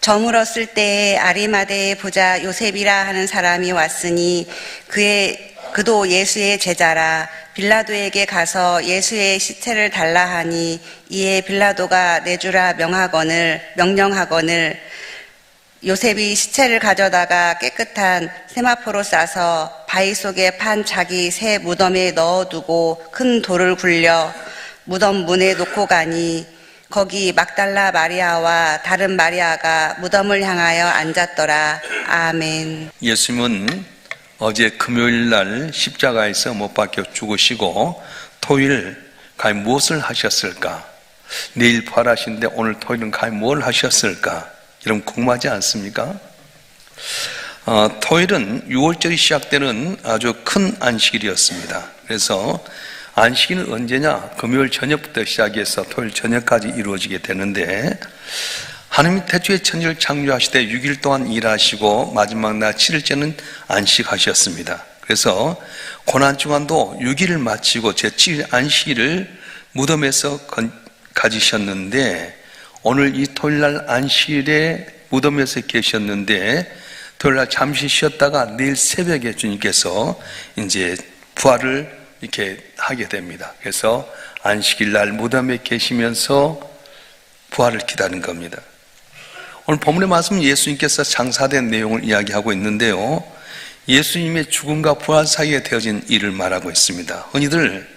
저물었을 때에 아리마대의 부자 요셉이라 하는 사람이 왔으니 그도 예수의 제자라. 빌라도에게 가서 예수의 시체를 달라 하니 이에 빌라도가 내주라 명령하거늘 요셉이 시체를 가져다가 깨끗한 세마포로 싸서 바위 속에 판 자기 새 무덤에 넣어두고 큰 돌을 굴려 무덤 문에 놓고 가니 거기 막달라 마리아와 다른 마리아가 무덤을 향하여 앉았더라. 아멘. 예수님은 어제 금요일 날 십자가에서 못 박혀 죽으시고 토요일 과연 무엇을 하셨을까? 내일 부활하시는데 오늘 토요일은 과연 뭘 하셨을까? 여러분 궁금하지 않습니까? 토요일은 6월절이 시작되는 아주 큰 안식일이었습니다. 그래서 안식일은 언제냐? 금요일 저녁부터 시작해서 토요일 저녁까지 이루어지게 되는데, 하나님이 태초에 천지를 창조하실 때 6일 동안 일하시고 마지막 날 7일째는 안식하셨습니다. 그래서 고난주간도 6일을 마치고 제7일 안식일을 무덤에서 가지셨는데, 오늘 이 토요일날 안식일에 무덤에서 계셨는데 토요일날 잠시 쉬었다가 내일 새벽에 주님께서 이제 부활을 이렇게 하게 됩니다. 그래서 안식일날 무덤에 계시면서 부활을 기다리는 겁니다. 오늘 본문의 말씀은 예수님께서 장사된 내용을 이야기하고 있는데요, 예수님의 죽음과 부활 사이에 되어진 일을 말하고 있습니다. 흔히들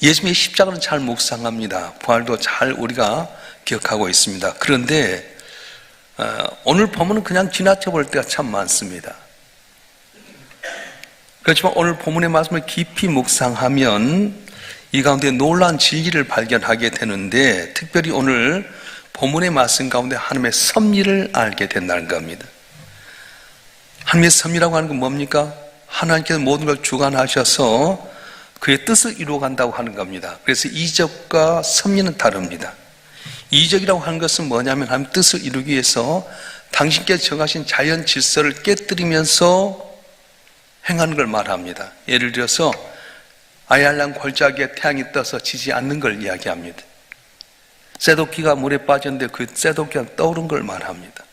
예수님의 십자가는 잘 묵상합니다. 부활도 잘 우리가 기억하고 있습니다. 그런데 오늘 본문은 그냥 지나쳐 볼 때가 참 많습니다. 그렇지만 오늘 본문의 말씀을 깊이 묵상하면 이 가운데 놀라운 진리를 발견하게 되는데, 특별히 오늘 본문의 말씀 가운데 하나님의 섭리를 알게 된다는 겁니다. 하나님의 섭리라고 하는 건 뭡니까? 하나님께서 모든 걸 주관하셔서 그의 뜻을 이루어간다고 하는 겁니다. 그래서 이적과 섭리는 다릅니다. 이적이라고 하는 것은 뭐냐면 하나님 뜻을 이루기 위해서 당신께서 정하신 자연 질서를 깨뜨리면서 행하는 걸 말합니다. 예를 들어서 아얄란 골짜기에 태양이 떠서 지지 않는 걸 이야기합니다. 쇠도끼가 물에 빠졌는데 그 쇠도끼가 떠오른 걸 말합니다.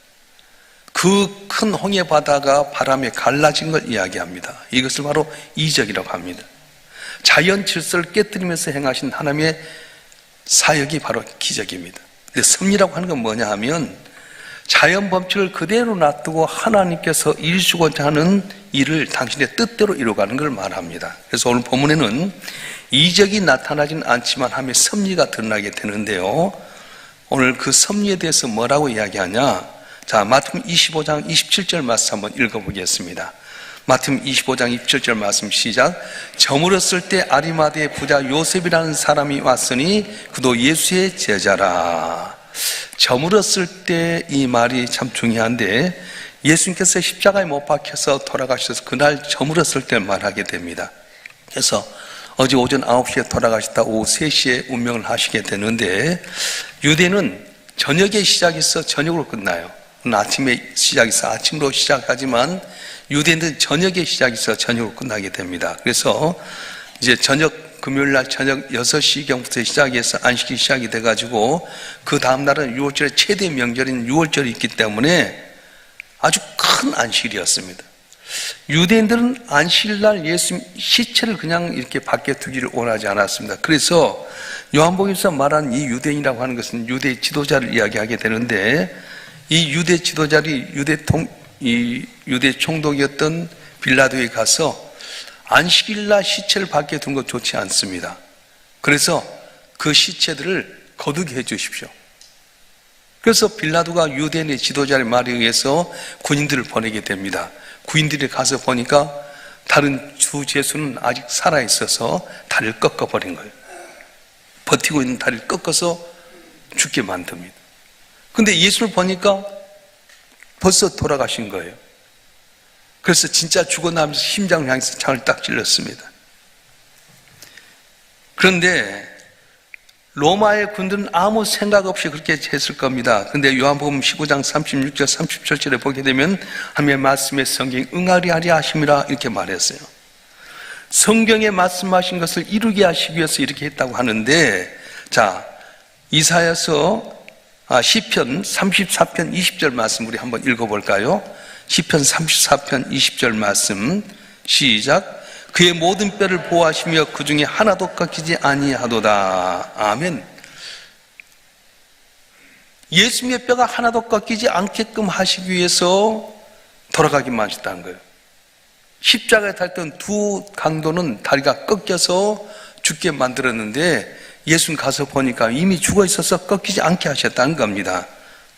그 큰 홍해 바다가 바람에 갈라진 걸 이야기합니다. 이것을 바로 이적이라고 합니다. 자연 질서를 깨뜨리면서 행하신 하나님의 사역이 바로 기적입니다. 근데 섭리라고 하는 건 뭐냐 하면 자연 법칙을 그대로 놔두고 하나님께서 이루시고자 하는 일을 당신의 뜻대로 이루어가는 걸 말합니다. 그래서 오늘 본문에는 이적이 나타나진 않지만 하나님의 섭리가 드러나게 되는데요, 오늘 그 섭리에 대해서 뭐라고 이야기하냐? 자, 마태복음 25장 27절 말씀 한번 읽어보겠습니다. 마태복음 25장 27절 말씀 시작. 저물었을 때 아리마대의 부자 요셉이라는 사람이 왔으니 그도 예수의 제자라. 저물었을 때 이 말이 참 중요한데, 예수님께서 십자가에 못 박혀서 돌아가셔서 그날 저물었을 때 말하게 됩니다. 그래서 어제 오전 9시에 돌아가셨다 오후 3시에 운명을 하시게 되는데, 유대는 저녁에 시작해서 저녁으로 끝나요. 아침에 시작해서 아침으로 시작하지만 유대인들은 저녁에 시작해서 저녁으로 끝나게 됩니다. 그래서 이제 금요일날 저녁 6시경부터 시작해서 안식이 시작이 돼가지고 그 다음날은 6월절의 최대 명절인 6월절이 있기 때문에 아주 큰 안식일이었습니다. 유대인들은 안식일날 예수님 시체를 그냥 이렇게 밖에 두기를 원하지 않았습니다. 그래서 요한복음에서 말한 이 유대인이라고 하는 것은 유대 지도자를 이야기하게 되는데, 이 유대 지도자들이 유대 총독이었던 빌라도에 가서 안식일날 시체를 밖에 둔 것 좋지 않습니다. 그래서 그 시체들을 거두게 해 주십시오. 그래서 빌라도가 유대인의 지도자의 말에 의해서 군인들을 보내게 됩니다. 군인들이 가서 보니까 다른 주 제수는 아직 살아있어서 다리를 꺾어버린 거예요. 버티고 있는 다리를 꺾어서 죽게 만듭니다. 근데 예수를 보니까 벌써 돌아가신 거예요. 그래서 진짜 죽어나면서 심장을 향해서 창을 딱 찔렀습니다. 그런데 로마의 군들은 아무 생각 없이 그렇게 했을 겁니다. 그런데 요한복음 15장 36절 37절에 보게 되면 하나님의 말씀에 성경이 응하리하리 하심이라 이렇게 말했어요. 성경에 말씀하신 것을 이루게 하시기 위해서 이렇게 했다고 하는데, 자, 이사야서 시편 34편 20절 말씀 우리 한번 읽어볼까요? 시편 34편 20절 말씀 시작. 그의 모든 뼈를 보호하시며 그 중에 하나도 꺾이지 아니하도다. 아멘. 예수님의 뼈가 하나도 꺾이지 않게끔 하시기 위해서 돌아가기만 하셨다는 거예요. 십자가에 달던 두 강도는 다리가 꺾여서 죽게 만들었는데 예수님 가서 보니까 이미 죽어 있어서 꺾이지 않게 하셨다는 겁니다.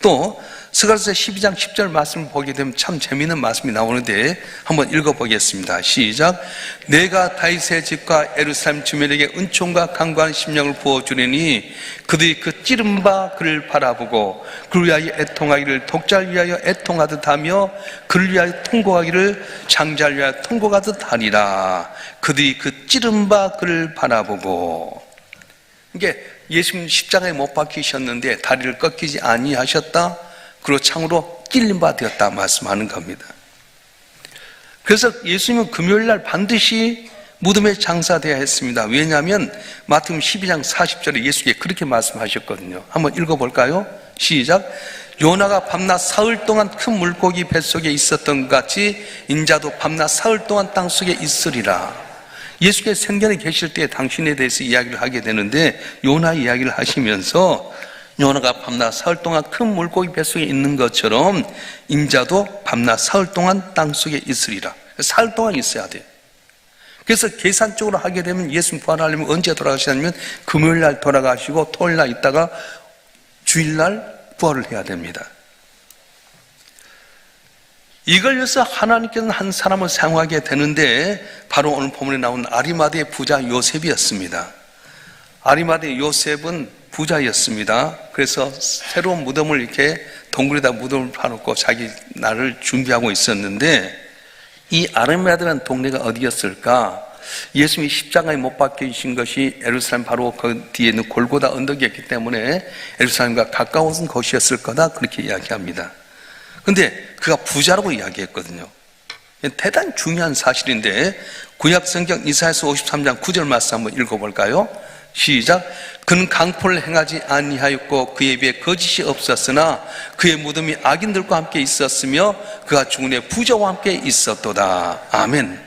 또 스가랴서 12장 10절 말씀을 보게 되면 참 재미있는 말씀이 나오는데 한번 읽어보겠습니다. 시작. 내가 다윗의 집과 예루살렘 주민에게 은총과 강구한 심령을 부어주리니 그들이 그 찌른 바 그를 바라보고 그를 위하여 애통하기를 독자를 위하여 애통하듯 하며 그를 위하여 통곡하기를 장자를 위하여 통곡하듯 하리라. 그들이 그 찌른 바 그를 바라보고. 이게 예수님 십자가에 못 박히셨는데 다리를 꺾이지 아니하셨다. 그리고 창으로 찔린 바 되었다 말씀하는 겁니다. 그래서 예수님은 금요일날 반드시 무덤에 장사되어야 했습니다. 왜냐하면 마태복음 12장 40절에 예수님께 그렇게 말씀하셨거든요. 한번 읽어볼까요? 시작. 요나가 밤낮 사흘 동안 큰 물고기 뱃속에 있었던 것 같이 인자도 밤낮 사흘 동안 땅속에 있으리라. 예수께서 생전에 계실 때 당신에 대해서 이야기를 하게 되는데 요나 이야기를 하시면서 요나가 밤낮 사흘 동안 큰 물고기 뱃속에 있는 것처럼 인자도 밤낮 사흘 동안 땅속에 있으리라. 사흘 동안 있어야 돼요. 그래서 계산적으로 하게 되면 예수님 부활하려면 언제 돌아가시냐면 금요일날 돌아가시고 토요일날 있다가 주일날 부활을 해야 됩니다. 이걸 위해서 하나님께서는 한 사람을 사용하게 되는데 바로 오늘 본문에 나온 아리마대의 부자 요셉이었습니다. 아리마대 요셉은 부자였습니다. 그래서 새로운 무덤을 이렇게 동굴에다 무덤을 파놓고 자기 날을 준비하고 있었는데 이 아리마대라는 동네가 어디였을까? 예수님이 십자가에 못 박히신 것이 예루살렘 바로 그 뒤에 있는 골고다 언덕이었기 때문에 예루살렘과 가까운 곳이었을 거다 그렇게 이야기합니다. 근데 그가 부자라고 이야기했거든요. 대단히 중요한 사실인데 구약성경 이사야서 53장 9절 말씀 한번 읽어볼까요? 시작. 그는 강포를 행하지 아니하였고 그에 비해 거짓이 없었으나 그의 무덤이 악인들과 함께 있었으며 그가 죽은 후에 부자와 함께 있었도다. 아멘.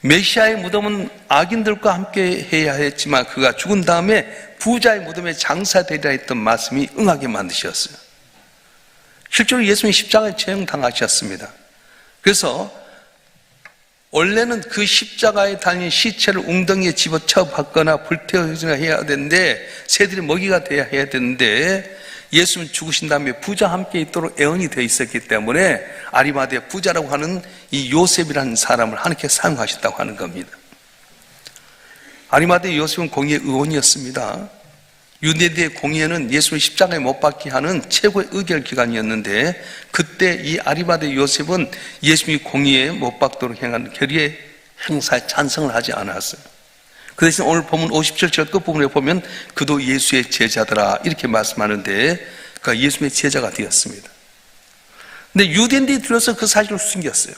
메시아의 무덤은 악인들과 함께 해야 했지만 그가 죽은 다음에 부자의 무덤에 장사되리라 했던 말씀이 응하게 만드셨어요. 실제로 예수님이 십자가에 처형당하셨습니다. 그래서 원래는 그 십자가에 달린 시체를 웅덩이에 집어쳐 박거나 불태워야 해야 되는데 새들이 먹이가 돼야 해야 되는데 예수님 죽으신 다음에 부자와 함께 있도록 애언이 되어 있었기 때문에 아리마대 부자라고 하는 이 요셉이라는 사람을 하나님께 사용하셨다고 하는 겁니다. 아리마대 요셉은 공의의 의원이었습니다. 유대인의 공의회는 예수를 십자가에 못 박게 하는 최고의 의결 기관이었는데 그때 이 아리마대 요셉은 예수님이 공의회에 못 박도록 행한 결의의 행사에 찬성을 하지 않았어요. 그 대신 오늘 본문 57절 끝부분에 보면 그도 예수의 제자더라 이렇게 말씀하는데 그가 예수님의 제자가 되었습니다. 근데 유대인들이 들어서 그 사실을 숨겼어요.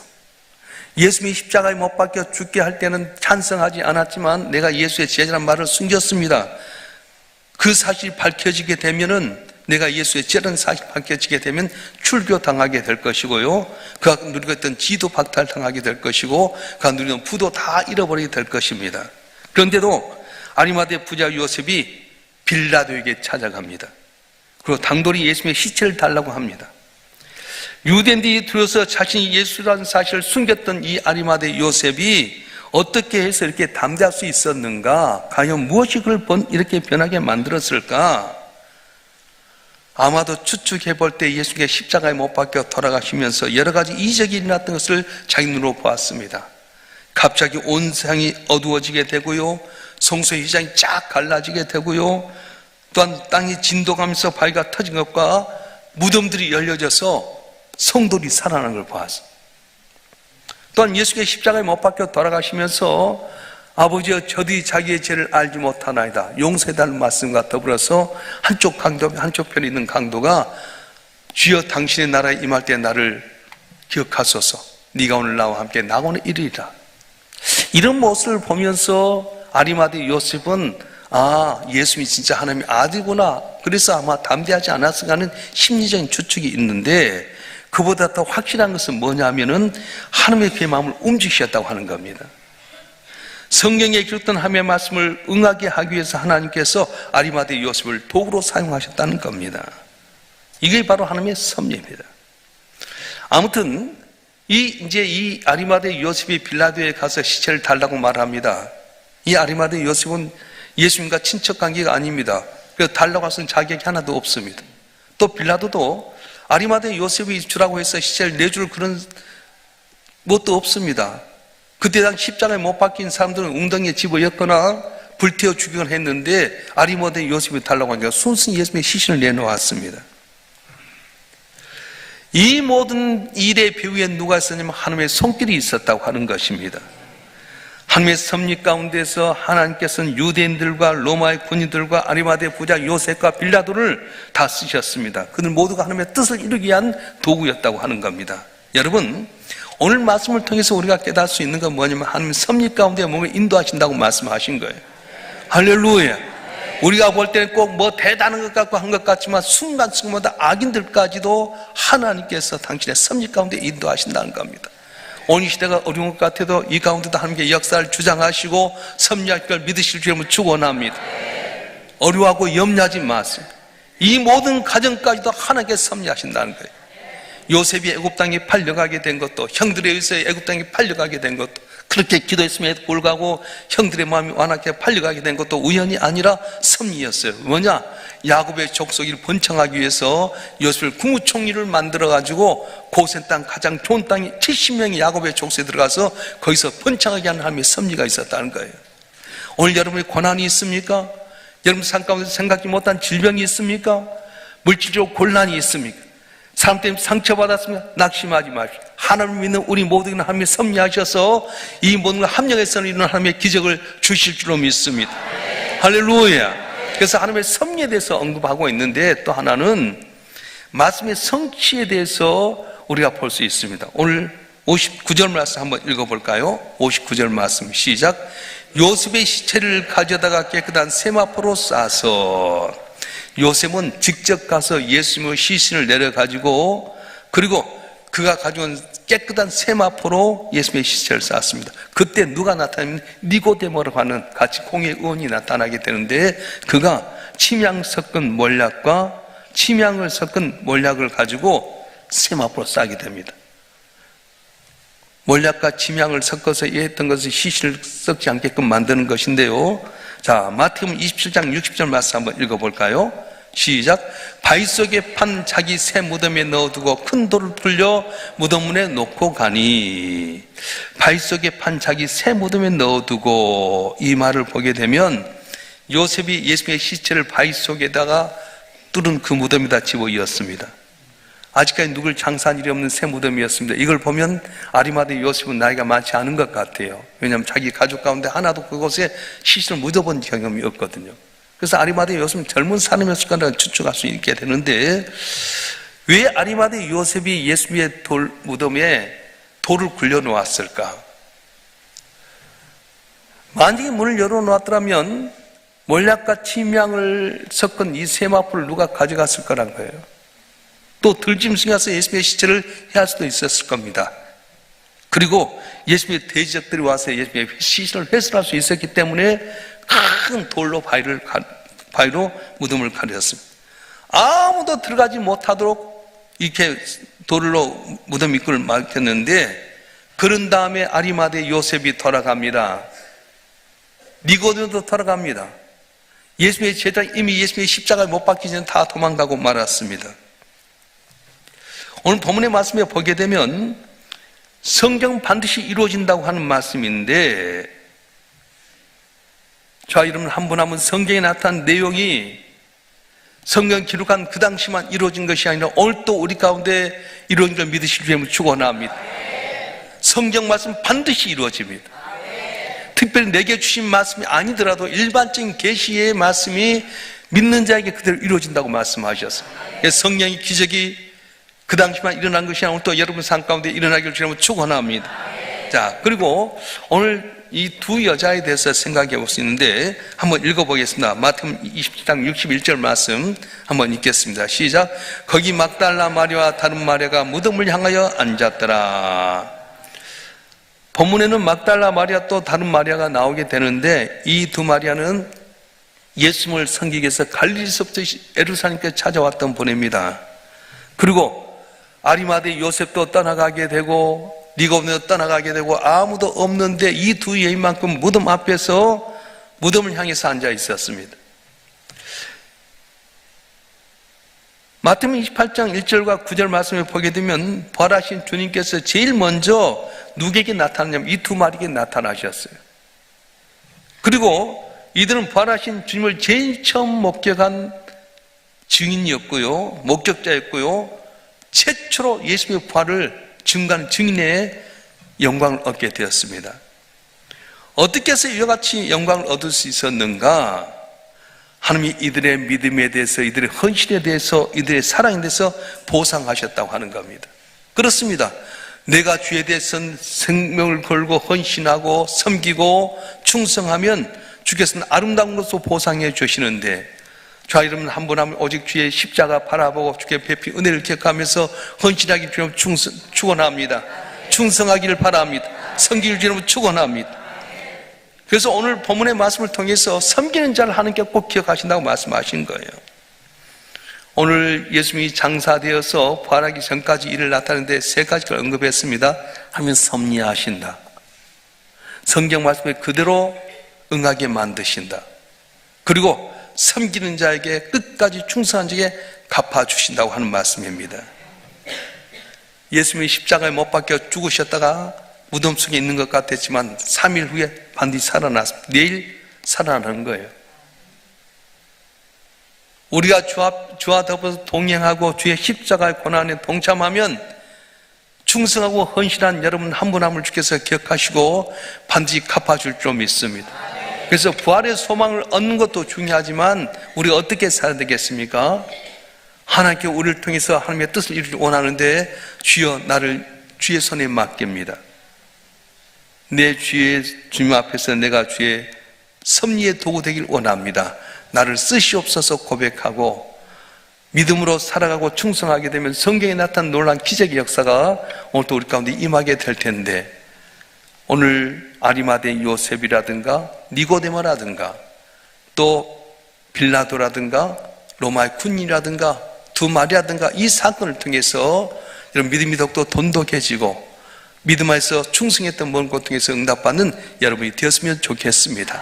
예수님이 십자가에 못 박혀 죽게 할 때는 찬성하지 않았지만 내가 예수의 제자라는 말을 숨겼습니다. 그 사실이 밝혀지게 되면은 내가 예수의 제자라는 사실이 밝혀지게 되면 출교당하게 될 것이고요. 그가 누리고 있던 지도 박탈당하게 될 것이고 그가 누리던 부도 다 잃어버리게 될 것입니다. 그런데도 아리마대 부자 요셉이 빌라도에게 찾아갑니다. 그리고 당돌이 예수님의 시체를 달라고 합니다. 유대인들이 들어서 자신이 예수라는 사실을 숨겼던 이 아리마대 요셉이 어떻게 해서 이렇게 담대할 수 있었는가? 과연 무엇이 그를 이렇게 변하게 만들었을까? 아마도 추측해 볼 때 예수님께 십자가에 못 박혀 돌아가시면서 여러 가지 이적이 일어났던 것을 자기 눈으로 보았습니다. 갑자기 온 세상이 어두워지게 되고요. 성소의 휘장이 쫙 갈라지게 되고요. 또한 땅이 진동하면서 바위가 터진 것과 무덤들이 열려져서 성도들이 살아나는 걸 보았습니다. 또한 예수께 십자가에 못 박혀 돌아가시면서 아버지여 저들이 자기의 죄를 알지 못하나이다 용서해달라는 말씀과 더불어서 한쪽 편에 있는 강도가 주여 당신의 나라에 임할 때 나를 기억하소서 네가 오늘 나와 함께 나고는 이르리라. 이런 모습을 보면서 아리마대 요셉은 아, 예수님이 진짜 하나님의 아들구나. 그래서 아마 담대하지 않았을까 하는 심리적인 추측이 있는데, 그보다 더 확실한 것은 뭐냐면은 하나님의 그의 마음을 움직이셨다고 하는 겁니다. 성경에 기록된 하나님의 말씀을 응하게 하기 위해서 하나님께서 아리마대 요셉을 도구로 사용하셨다는 겁니다. 이게 바로 하나님의 섭리입니다. 아무튼 이 아리마대 요셉이 빌라도에 가서 시체를 달라고 말합니다. 이 아리마대 요셉은 예수님과 친척 관계가 아닙니다. 그래서 달라고 할 수는 자격이 하나도 없습니다. 또 빌라도도 아리마대 요셉이 주라고 해서 시체를 내줄 그런 것도 없습니다. 그때 당 십자가에 못 박힌 사람들은 웅덩이에 집어였거나 불태워 죽이곤 했는데 아리마대 요셉이 달라고 하니까 순순히 예수님의 시신을 내놓았습니다. 이 모든 일의 배후에 누가 있었냐면 하나님의 손길이 있었다고 하는 것입니다. 하나님의 섭리 가운데서 하나님께서는 유대인들과 로마의 군인들과 아리마대 부자 요셉과 빌라도를 다 쓰셨습니다. 그들 모두가 하나님의 뜻을 이루기 위한 도구였다고 하는 겁니다. 여러분, 오늘 말씀을 통해서 우리가 깨달을 수 있는 건 뭐냐면 하나님의 섭리 가운데 몸을 인도하신다고 말씀하신 거예요. 할렐루야. 우리가 볼 때는 꼭 뭐 대단한 것 같고 한 것 같지만 순간순간마다 악인들까지도 하나님께서 당신의 섭리 가운데 인도하신다는 겁니다. 오늘 시대가 어려운 것 같아도 이 가운데도 하나님께 역사를 주장하시고 섭리할 걸 믿으실 줄을 축원합니다. 어려워하고 염려하지 마세요. 이 모든 가정까지도 하나님께 섭리하신다는 거예요. 요셉이 애굽 땅에 팔려가게 된 것도, 형들에 의해서 애굽 땅에 팔려가게 된 것도, 그렇게 기도했음에도 불구하고 형들의 마음이 완악해 팔려가게 된 것도 우연이 아니라 섭리였어요. 뭐냐? 야곱의 족속을 번창하기 위해서 요셉을 국무총리를 만들어가지고 고센 땅, 가장 좋은 땅이 70명이 야곱의 족속에 들어가서 거기서 번창하게 하는 하나님의 섭리가 있었다는 거예요. 오늘 여러분의 고난이 있습니까? 여러분 삶 가운데 생각지 못한 질병이 있습니까? 물질적 곤란이 있습니까? 사람 때문에 상처받았습니까? 낙심하지 마십시오. 하나님을 믿는 우리 모두는 하나님의 섭리하셔서 이 모든 걸 합력해서 이루는 하나님의 기적을 주실 줄로 믿습니다. 할렐루야. 그래서 하나님의 섭리에 대해서 언급하고 있는데 또 하나는 말씀의 성취에 대해서 우리가 볼 수 있습니다. 오늘 59절 말씀 한번 읽어볼까요? 59절 말씀 시작. 요셉의 시체를 가져다가 깨끗한 세마포로 싸서, 요셉은 직접 가서 예수님의 시신을 내려가지고 그리고 그가 가져온 깨끗한 세마포로 예수님의 시체를 쌓았습니다. 그때 누가 나타나면 니고데모라고 하는 같이 공의 의원이 나타나게 되는데 그가 침향 섞은 몰약과 침향을 섞은 몰약을 가지고 세마포로 싸게 됩니다. 몰약과 침향을 섞어서 했던 것을 시신을 썩지 않게끔 만드는 것인데요. 자, 마태복음 27장 60절 말씀 한번 읽어볼까요? 시작. 바위 속에 판 자기 새 무덤에 넣어두고 큰 돌을 풀려 무덤 문에 놓고 가니, 바위 속에 판 자기 새 무덤에 넣어두고, 이 말을 보게 되면 요셉이 예수님의 시체를 바위 속에다가 뚫은 그 무덤에다 집어이었습니다. 아직까지 누굴 장사한 일이 없는 새 무덤이었습니다. 이걸 보면 아리마대 요셉은 나이가 많지 않은 것 같아요. 왜냐하면 자기 가족 가운데 하나도 그곳에 시신을 묻어본 경험이 없거든요. 그래서 아리마대 요셉은 젊은 사람이었을 거라고 추측할 수 있게 되는데, 왜 아리마대 요셉이 예수님의 무덤에 돌을 굴려 놓았을까? 만약에 문을 열어 놓았더라면 몰약과 침향을 섞은 이 세마포를 누가 가져갔을 거란 거예요. 또 들짐승이 와서 예수님의 시체를 해할 수도 있었을 겁니다. 그리고 예수님의 대적들이 와서 예수님의 시신을 훼손할 수 있었기 때문에 큰 돌로 바위로 무덤을 가렸습니다. 아무도 들어가지 못하도록 이렇게 돌로 무덤 입구를 막혔는데, 그런 다음에 아리마대 요셉이 돌아갑니다. 니고데모도 돌아갑니다. 예수님의 제자 이미 예수님의 십자가에 못 박히기 전에 다 도망가고 말았습니다. 오늘 본문의 말씀에 보게 되면 성경 반드시 이루어진다고 하는 말씀인데, 자, 여러분 한 분 한 분 성경에 나타난 내용이 성경 기록한 그 당시만 이루어진 것이 아니라 오늘 또 우리 가운데 이루어진 걸 믿으실 줄을 축원합니다. 성경 말씀 반드시 이루어집니다. 특별히 내게 주신 말씀이 아니더라도 일반적인 계시의 말씀이 믿는 자에게 그대로 이루어진다고 말씀하셨어요. 성령의 기적이 그 당시만 일어난 것이 아니라 또 여러분 삶 가운데 일어나기를 주님으로 축원합니다. 자, 그리고 오늘 이 두 여자에 대해서 생각해 볼 수 있는데 한번 읽어보겠습니다. 마태복음 20장 61절 말씀 한번 읽겠습니다. 시작. 거기 막달라 마리아와 다른 마리아가 무덤을 향하여 앉았더라. 본문에는 막달라 마리아 또 다른 마리아가 나오게 되는데 이 두 마리아는 예수님을 섬기기 위해서 갈릴리서부터 예루살렘까지 찾아왔던 분입니다. 그리고 아리마대 요셉도 떠나가게 되고 니고데모도 떠나가게 되고 아무도 없는데 이 두 여인만큼 무덤 앞에서 무덤을 향해서 앉아 있었습니다. 마태복음 28장 1절과 9절 말씀을 보게 되면 부활하신 주님께서 제일 먼저 누구에게 나타나냐면 이 두 마리에게 나타나셨어요. 그리고 이들은 부활하신 주님을 제일 처음 목격한 증인이었고요, 목격자였고요, 최초로 예수님의 부활을 증거하는 증인의 영광을 얻게 되었습니다. 어떻게 해서 이와 같이 영광을 얻을 수 있었는가? 하나님이 이들의 믿음에 대해서, 이들의 헌신에 대해서, 이들의 사랑에 대해서 보상하셨다고 하는 겁니다. 그렇습니다. 내가 주에 대해서는 생명을 걸고 헌신하고 섬기고 충성하면 주께서는 아름다운 것으로 보상해 주시는데, 자, 여러분 한 분 하면 오직 주의 십자가 바라보고 주께 베푼 은혜를 기억하면서 헌신하기 주님 축원합니다. 충성하기를 바랍니다. 섬기기를 주님 축원합니다. 그래서 오늘 본문의 말씀을 통해서 섬기는 자를 하나님께 꼭 기억하신다고 말씀하신 거예요. 오늘 예수님이 장사되어서 부활하기 전까지 일을 나타내는데 세 가지를 언급했습니다. 하나님은 섭리하신다. 성경 말씀에 그대로 응하게 만드신다. 그리고 섬기는 자에게 끝까지 충성한 자에게 갚아주신다고 하는 말씀입니다. 예수님이 십자가에 못 박혀 죽으셨다가 무덤 속에 있는 것 같았지만 3일 후에 반드시 살아났습니다. 내일 살아나는 거예요. 우리가 주와 더불어서 동행하고 주의 십자가의 고난에 동참하면 충성하고 헌신한 여러분 한 분 한 분을 주께서 기억하시고 반드시 갚아줄 줄 믿습니다. 그래서 부활의 소망을 얻는 것도 중요하지만 우리가 어떻게 살아야 되겠습니까? 하나님께 우리를 통해서 하나님의 뜻을 이루기 원하는데 주여 나를 주의 손에 맡깁니다. 내 주의 주님 앞에서 내가 주의 섭리의 도구 되길 원합니다. 나를 쓰시옵소서 고백하고 믿음으로 살아가고 충성하게 되면 성경에 나타난 놀라운 기적의 역사가 오늘도 우리 가운데 임하게 될 텐데, 오늘 아리마대 요셉이라든가 니고데모라든가 또 빌라도라든가 로마의 군인이라든가 두 마리아든가 이 사건을 통해서 이런 믿음이 더욱더 돈독해지고 믿음 안에서 충성했던 모든 것 통해서 응답받는 여러분이 되었으면 좋겠습니다.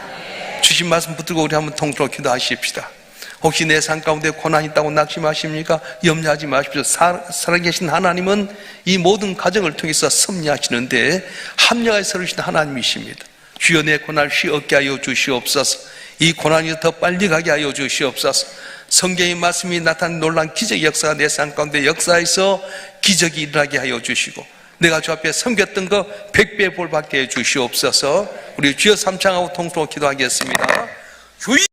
주신 말씀 붙들고 우리 한번 통성으로 기도하십시다. 혹시 내 삶 가운데 고난이 있다고 낙심하십니까? 염려하지 마십시오. 살아계신 하나님은 이 모든 과정을 통해서 섭리하시는데 합력하여 서르신 하나님이십니다. 주여 내 고난을 쉬었게 하여 주시옵소서. 이 고난이 더 빨리 가게 하여 주시옵소서. 성경의 말씀이 나타난 놀라운 기적의 역사가 내 삶 가운데 역사에서 기적이 일어나게 하여 주시고 내가 주 앞에 섬겼던 거 100배 볼 받게 해 주시옵소서. 우리 주여 삼창하고 통성으로 기도하겠습니다. 주여!